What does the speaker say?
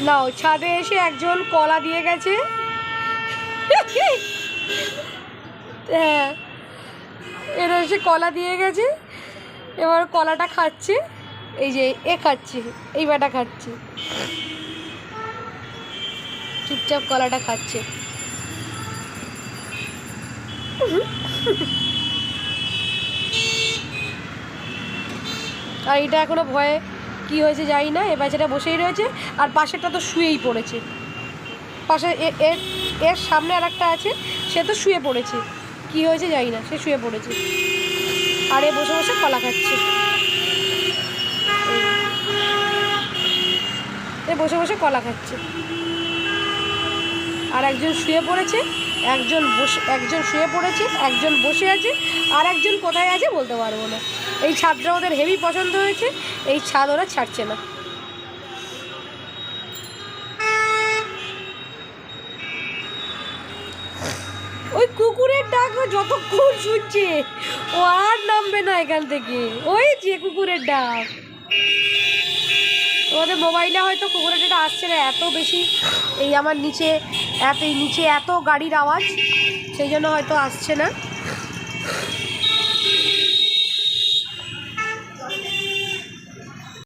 নাও, ছাদে এসে একজন কলা দিয়ে গেছে। হ্যাঁ, এরা এসে কলা দিয়ে গেছে, এবার কলাটা খাচ্ছে। এই যে এ খাচ্ছে, এই বেটা খাচ্ছে, চুপচাপ কলাটা খাচ্ছে। আর এটা এখনো ভয়ে কি হয়েছে জানি না, এ বাচ্চাটা বসেই রয়েছে, আর পাশেরটা তো শুয়েই পড়েছে। পাশে এর সামনে আর একটা আছে, সে তো শুয়ে পড়েছে, কি হয়েছে জানি না, সে শুয়ে পড়েছে, আর এ বসে বসে কলা খাচ্ছে। এ বসে বসে কলা খাচ্ছে, আর একজন শুয়ে পড়েছে, একজন শুয়ে পড়েছে, একজন বসে আছে, আর একজন কোথায় আছে বলতে পারবো না। এই ছাদটা ওদের হেভি পছন্দ হয়েছে, এই ছাদ ওরা ছাড়ছে না। ওই কুকুরের ডাক যতক্ষণ শুনছে ও আর নামবে না এখান থেকে। ওই যে কুকুরের ডাক, তোমাদের মোবাইলে হয়তো কুকুরের ডাকটা আসছে না এত বেশি, এই আমার নিচে এই নিচে এত গাড়ির আওয়াজ, সেই জন্য হয়তো আসছে না।